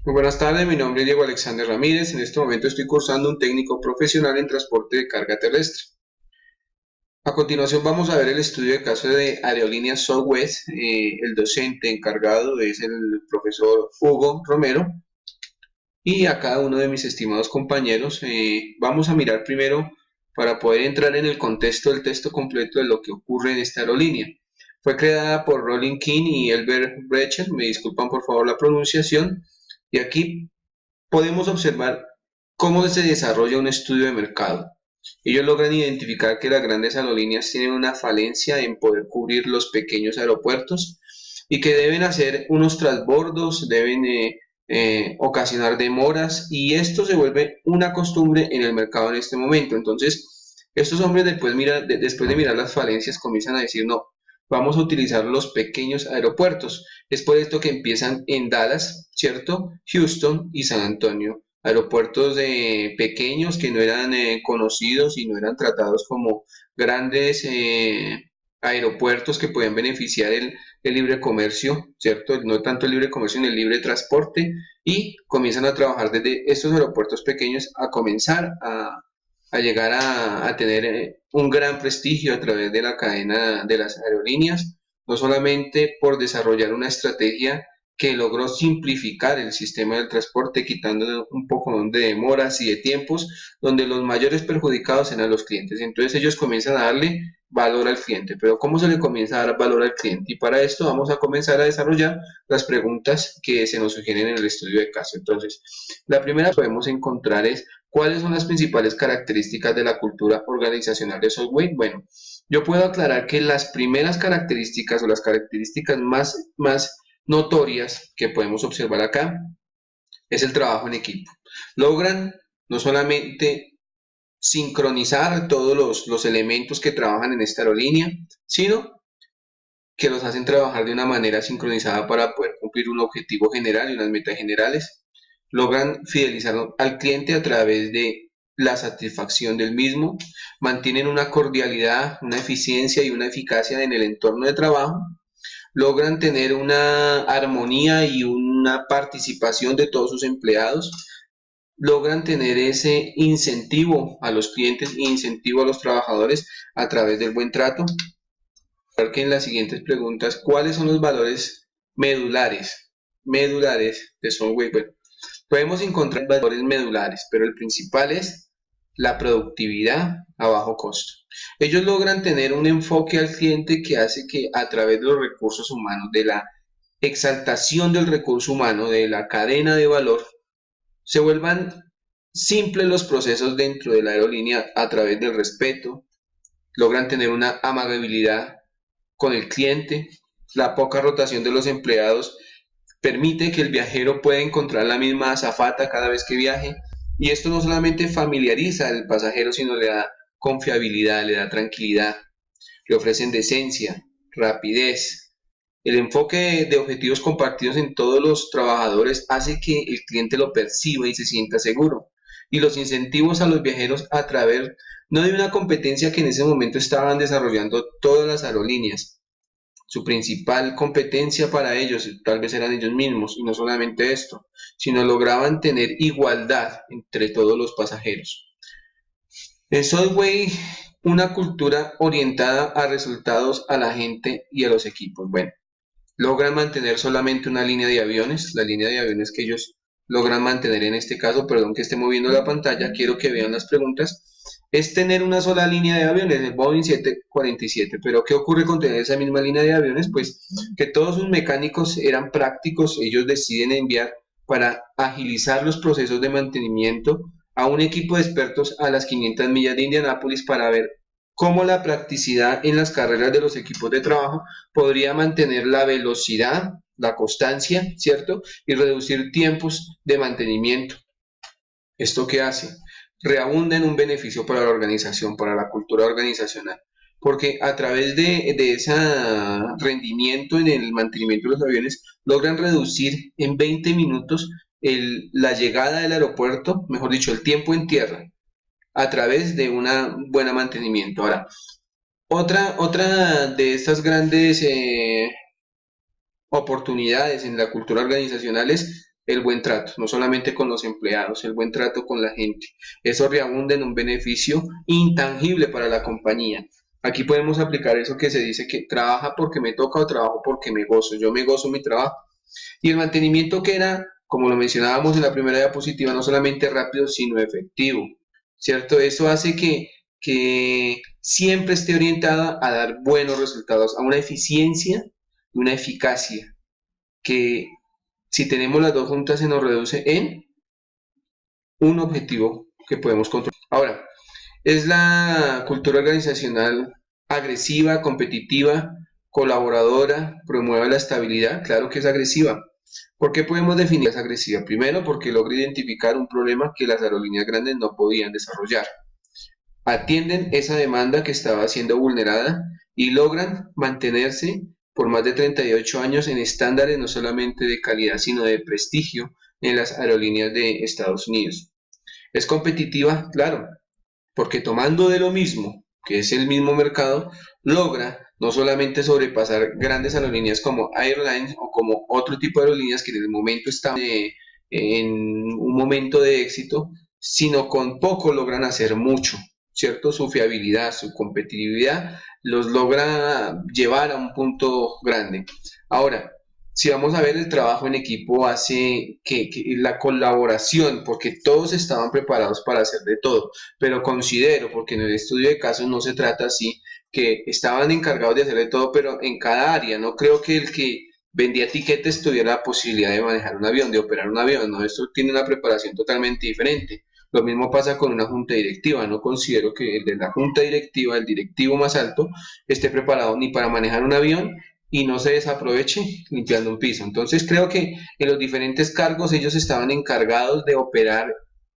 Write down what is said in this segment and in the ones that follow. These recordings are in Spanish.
Muy buenas tardes, mi nombre es Diego Alexander Ramírez. En este momento estoy cursando un técnico profesional en transporte de carga terrestre. A continuación vamos a ver el estudio de caso de Aerolíneas Southwest. El docente encargado es el profesor Hugo Romero y a cada uno de mis estimados compañeros vamos a mirar primero para poder entrar en el contexto del texto completo de lo que ocurre en esta aerolínea. Fue creada por Rollin King y Elbert Brecher, me disculpan por favor la pronunciación, y aquí podemos observar cómo se desarrolla un estudio de mercado. Ellos logran identificar que las grandes aerolíneas tienen una falencia en poder cubrir los pequeños aeropuertos y que deben hacer unos transbordos, deben ocasionar demoras, y esto se vuelve una costumbre en el mercado en este momento. Entonces, estos hombres después de mirar las falencias comienzan a decir, no, vamos a utilizar los pequeños aeropuertos. Es por esto que empiezan en Dallas, ¿cierto? Houston y San Antonio. Aeropuertos pequeños que no eran conocidos y no eran tratados como grandes aeropuertos que podían beneficiar el libre comercio, ¿cierto? No tanto el libre comercio, sino el libre transporte, y comienzan a trabajar desde estos aeropuertos pequeños a comenzar a llegar a tener un gran prestigio a través de la cadena de las aerolíneas, no solamente por desarrollar una estrategia que logró simplificar el sistema del transporte, quitando un poco de demoras y de tiempos, donde los mayores perjudicados eran los clientes. Entonces ellos comienzan a darle valor al cliente. Pero ¿cómo se le comienza a dar valor al cliente? Y para esto vamos a comenzar a desarrollar las preguntas que se nos sugieren en el estudio de caso. Entonces, la primera que podemos encontrar es: ¿cuáles son las principales características de la cultura organizacional de Subway? Bueno, yo puedo aclarar que las primeras características o las características más notorias que podemos observar acá es el trabajo en equipo. Logran no solamente sincronizar todos los elementos que trabajan en esta aerolínea, sino que los hacen trabajar de una manera sincronizada para poder cumplir un objetivo general y unas metas generales. Logran fidelizar al cliente a través de la satisfacción del mismo, mantienen una cordialidad, una eficiencia y una eficacia en el entorno de trabajo, logran tener una armonía y una participación de todos sus empleados, logran tener ese incentivo a los clientes e incentivo a los trabajadores a través del buen trato. Que en las siguientes preguntas, ¿cuáles son los valores medulares de Sunway? Bueno, podemos encontrar valores medulares, pero el principal es la productividad a bajo costo. Ellos logran tener un enfoque al cliente que hace que a través de los recursos humanos, de la exaltación del recurso humano, de la cadena de valor, se vuelvan simples los procesos dentro de la aerolínea a través del respeto, logran tener una amabilidad con el cliente, la poca rotación de los empleados permite que el viajero pueda encontrar la misma azafata cada vez que viaje, y esto no solamente familiariza al pasajero, sino le da confiabilidad, le da tranquilidad, le ofrecen decencia, rapidez. El enfoque de objetivos compartidos en todos los trabajadores hace que el cliente lo perciba y se sienta seguro. Y los incentivos a los viajeros a través no de una competencia que en ese momento estaban desarrollando todas las aerolíneas. Su principal competencia para ellos tal vez eran ellos mismos, y no solamente esto, sino lograban tener igualdad entre todos los pasajeros. En Subway, una cultura orientada a resultados, a la gente y a los equipos. Bueno, logran mantener solamente una línea de aviones, la línea de aviones que ellos logran mantener en este caso, perdón que esté moviendo la pantalla, quiero que vean las preguntas, es tener una sola línea de aviones, el Boeing 747, pero ¿qué ocurre con tener esa misma línea de aviones? Pues que todos sus mecánicos eran prácticos, ellos deciden enviar para agilizar los procesos de mantenimiento a un equipo de expertos a las 500 millas de Indianápolis para ver cómo la practicidad en las carreras de los equipos de trabajo podría mantener la velocidad, la constancia, ¿cierto? Y reducir tiempos de mantenimiento. ¿Esto qué hace? Reabunda en un beneficio para la organización, para la cultura organizacional, porque a través de ese rendimiento en el mantenimiento de los aviones logran reducir en 20 minutos la llegada del aeropuerto, mejor dicho, el tiempo en tierra, a través de un buen mantenimiento. Ahora, otra de estas grandes oportunidades en la cultura organizacional es el buen trato, no solamente con los empleados, el buen trato con la gente. Eso reabunda en un beneficio intangible para la compañía. Aquí podemos aplicar eso que se dice que trabaja porque me toca o trabajo porque me gozo. Yo me gozo mi trabajo. Y el mantenimiento que era, como lo mencionábamos en la primera diapositiva, no solamente rápido, sino efectivo, ¿cierto? Eso hace que siempre esté orientada a dar buenos resultados, a una eficiencia y una eficacia, que si tenemos las dos juntas se nos reduce en un objetivo que podemos controlar. Ahora, ¿es la cultura organizacional agresiva, competitiva, colaboradora, promueve la estabilidad? Claro que es agresiva. ¿Por qué podemos definir esa agresiva? Primero, porque logra identificar un problema que las aerolíneas grandes no podían desarrollar. Atienden esa demanda que estaba siendo vulnerada y logran mantenerse por más de 38 años en estándares no solamente de calidad, sino de prestigio en las aerolíneas de Estados Unidos. ¿Es competitiva? Claro, porque tomando de lo mismo, que es el mismo mercado, logra no solamente sobrepasar grandes aerolíneas como Airlines o como otro tipo de aerolíneas que en el momento estaban en un momento de éxito, sino con poco logran hacer mucho, ¿cierto? Su fiabilidad, su competitividad los logra llevar a un punto grande. Ahora, si vamos a ver, el trabajo en equipo hace que la colaboración, porque todos estaban preparados para hacer de todo, pero considero, porque en el estudio de casos no se trata así, que estaban encargados de hacer de todo, pero en cada área. No creo que el que vendía tiquetes tuviera la posibilidad de manejar un avión, de operar un avión, ¿no? Esto tiene una preparación totalmente diferente. Lo mismo pasa con una junta directiva. No considero que el de la junta directiva, el directivo más alto, esté preparado ni para manejar un avión y no se desaproveche limpiando un piso. Entonces creo que en los diferentes cargos ellos estaban encargados de operar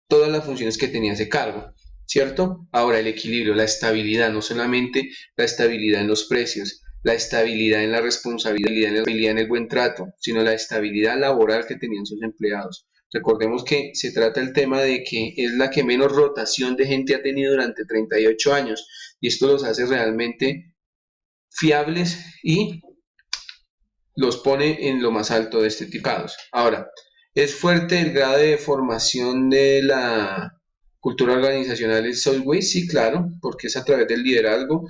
todas las funciones que tenía ese cargo, ¿cierto? Ahora el equilibrio, la estabilidad, no solamente la estabilidad en los precios, la estabilidad en la responsabilidad, la estabilidad en el buen trato, sino la estabilidad laboral que tenían sus empleados. Recordemos que se trata el tema de que es la que menos rotación de gente ha tenido durante 38 años y esto los hace realmente fiables y los pone en lo más alto de este tipo de casos. Ahora, ¿es fuerte el grado de formación de la cultura organizacional en Subway? Sí, claro, porque es a través del liderazgo.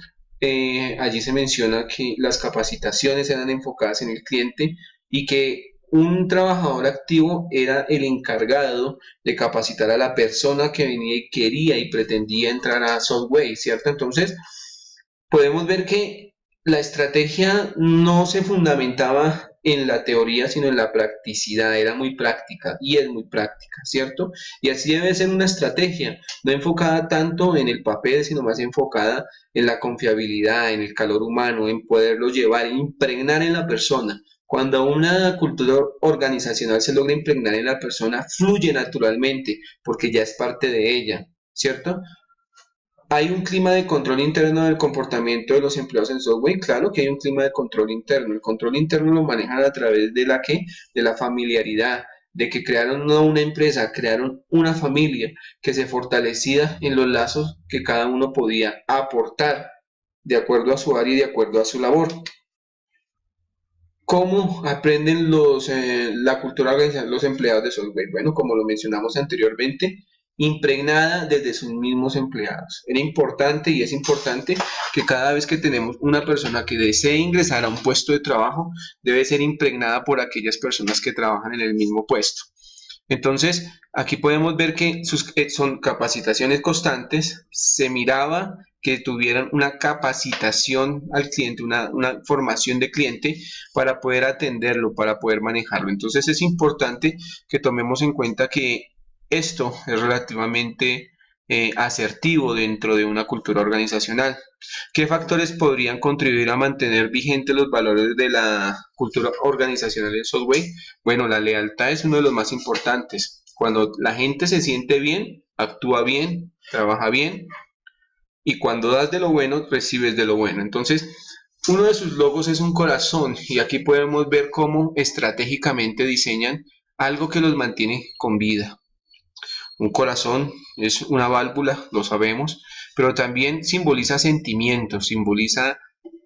Allí se menciona que las capacitaciones eran enfocadas en el cliente y que un trabajador activo era el encargado de capacitar a la persona que venía y quería y pretendía entrar a Subway, ¿cierto? Entonces, podemos ver que la estrategia no se fundamentaba en la teoría, sino en la practicidad, era muy práctica y es muy práctica, ¿cierto? Y así debe ser una estrategia, no enfocada tanto en el papel, sino más enfocada en la confiabilidad, en el calor humano, en poderlo llevar, impregnar en la persona. Cuando una cultura organizacional se logra impregnar en la persona, fluye naturalmente, porque ya es parte de ella, ¿cierto? ¿Hay un clima de control interno del comportamiento de los empleados en Subway? Claro que hay un clima de control interno. El control interno lo manejan a través de de la familiaridad, de que crearon no una empresa, crearon una familia que se fortalecía en los lazos que cada uno podía aportar de acuerdo a su área y de acuerdo a su labor. ¿Cómo aprenden la cultura organizacional los empleados de Subway? Bueno, como lo mencionamos anteriormente, impregnada desde sus mismos empleados. Era importante y es importante que cada vez que tenemos una persona que desee ingresar a un puesto de trabajo, debe ser impregnada por aquellas personas que trabajan en el mismo puesto. Entonces, aquí podemos ver que son capacitaciones constantes, se miraba que tuvieran una capacitación al cliente, una formación de cliente para poder atenderlo, para poder manejarlo. Entonces es importante que tomemos en cuenta que esto es relativamente asertivo dentro de una cultura organizacional. ¿Qué factores podrían contribuir a mantener vigentes los valores de la cultura organizacional en Subway? Bueno, la lealtad es uno de los más importantes. Cuando la gente se siente bien, actúa bien, trabaja bien, y cuando das de lo bueno, recibes de lo bueno. Entonces, uno de sus logos es un corazón, y aquí podemos ver cómo estratégicamente diseñan algo que los mantiene con vida. Un corazón es una válvula, lo sabemos, pero también simboliza sentimientos, simboliza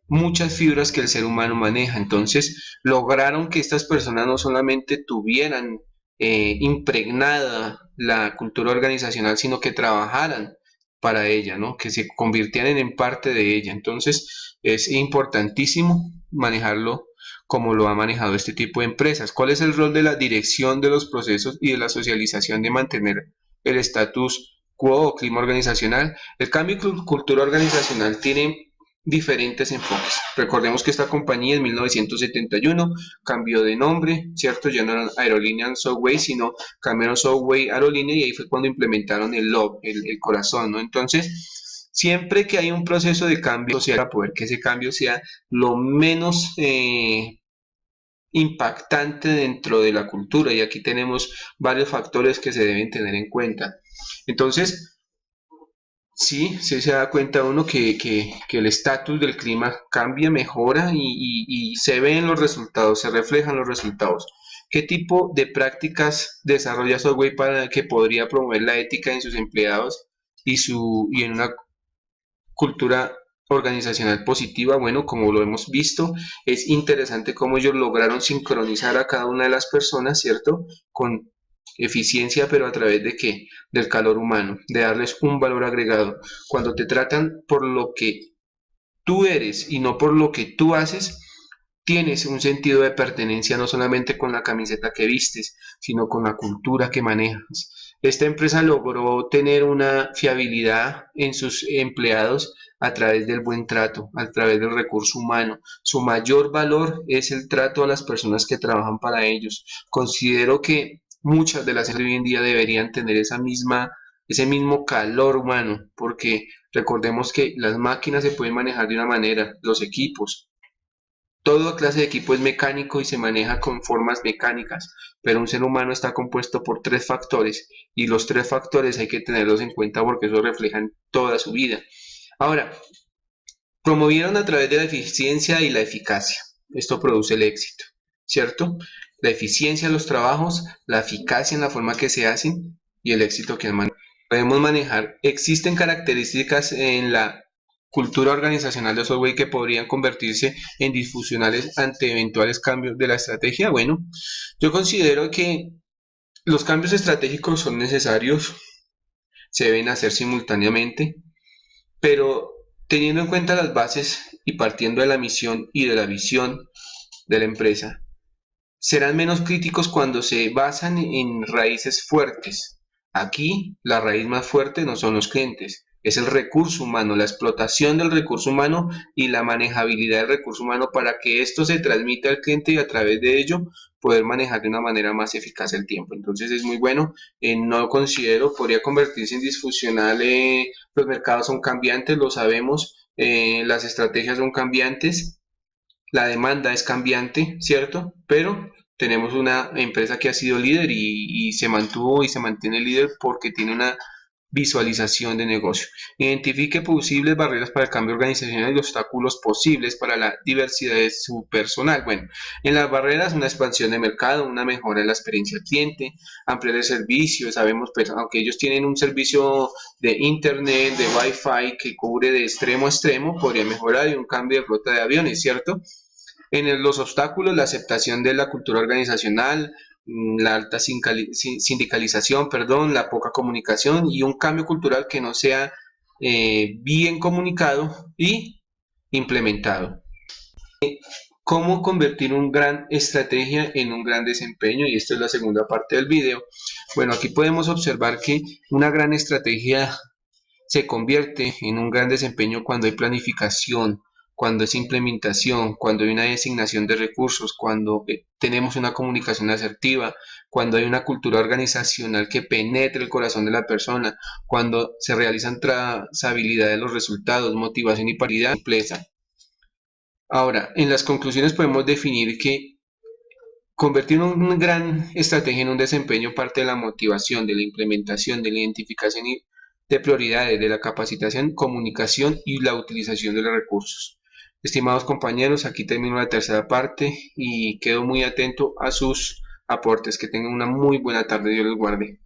muchas fibras que el ser humano maneja. Entonces, lograron que estas personas no solamente tuvieran impregnada la cultura organizacional, sino que trabajaran para ella, ¿no? Que se convirtieran en parte de ella. Entonces, es importantísimo manejarlo como lo ha manejado este tipo de empresas. ¿Cuál es el rol de la dirección de los procesos y de la socialización de mantener el status quo o clima organizacional? El cambio de cultura organizacional tiene diferentes enfoques. Recordemos que esta compañía en 1971 cambió de nombre, ¿cierto? Ya no eran Aerolíneas Subway, sino cambiaron Subway Aerolínea, y ahí fue cuando implementaron el love, el corazón, ¿no? Entonces, siempre que hay un proceso de cambio social, para poder que ese cambio sea lo menos impactante dentro de la cultura, y aquí tenemos varios factores que se deben tener en cuenta. Entonces, sí, sí se da cuenta uno que el estatus del clima cambia, mejora y se ven los resultados, se reflejan los resultados. ¿Qué tipo de prácticas desarrolla Subway para que podría promover la ética en sus empleados y en una cultura organizacional positiva? Bueno, como lo hemos visto, es interesante cómo ellos lograron sincronizar a cada una de las personas, ¿cierto? Con eficiencia, pero a través de qué? Del calor humano, de darles un valor agregado. Cuando te tratan por lo que tú eres y no por lo que tú haces, tienes un sentido de pertenencia no solamente con la camiseta que vistes, sino con la cultura que manejas. Esta empresa logró tener una fiabilidad en sus empleados a través del buen trato, a través del recurso humano. Su mayor valor es el trato a las personas que trabajan para ellos. Considero que muchas de las empresas hoy en día deberían tener ese mismo calor humano, porque recordemos que las máquinas se pueden manejar de una manera, los equipos, toda clase de equipo es mecánico y se maneja con formas mecánicas, pero un ser humano está compuesto por tres factores, y los tres factores hay que tenerlos en cuenta porque eso refleja toda su vida. Ahora, promovieron a través de la eficiencia y la eficacia. Esto produce el éxito, ¿cierto? La eficiencia en los trabajos, la eficacia en la forma que se hacen y el éxito que podemos manejar. Existen características en la cultura organizacional de Subway que podrían convertirse en disfuncionales ante eventuales cambios de la estrategia. Bueno, yo considero que los cambios estratégicos son necesarios, se deben hacer simultáneamente, pero teniendo en cuenta las bases y partiendo de la misión y de la visión de la empresa, serán menos críticos cuando se basan en raíces fuertes. Aquí la raíz más fuerte no son los clientes, es el recurso humano, la explotación del recurso humano y la manejabilidad del recurso humano para que esto se transmita al cliente y a través de ello poder manejar de una manera más eficaz el tiempo. Entonces es muy bueno, no considero, podría convertirse en disfuncional, los mercados son cambiantes, lo sabemos, las estrategias son cambiantes, la demanda es cambiante, ¿cierto? Pero tenemos una empresa que ha sido líder y se mantuvo y se mantiene líder porque tiene una visualización de negocio. Identifique posibles barreras para el cambio organizacional y obstáculos posibles para la diversidad de su personal. Bueno, en las barreras, una expansión de mercado, una mejora en la experiencia del cliente, ampliar el servicio. Sabemos, pues, aunque ellos tienen un servicio de internet, de Wi-Fi que cubre de extremo a extremo, podría mejorar, y un cambio de flota de aviones, ¿cierto? En los obstáculos, la aceptación de la cultura organizacional, la alta sindicalización, perdón, la poca comunicación y un cambio cultural que no sea bien comunicado y implementado. ¿Cómo convertir una gran estrategia en un gran desempeño? Y esta es la segunda parte del video. Bueno, aquí podemos observar que una gran estrategia se convierte en un gran desempeño cuando hay planificación, cuando es implementación, cuando hay una designación de recursos, cuando tenemos una comunicación asertiva, cuando hay una cultura organizacional que penetre el corazón de la persona, cuando se realizan trazabilidad de los resultados, motivación y paridad, empresa. Ahora, en las conclusiones podemos definir que convertir una gran estrategia en un desempeño parte de la motivación, de la implementación, de la identificación de prioridades, de la capacitación, comunicación y la utilización de los recursos. Estimados compañeros, aquí termino la tercera parte y quedo muy atento a sus aportes. Que tengan una muy buena tarde. Dios los guarde.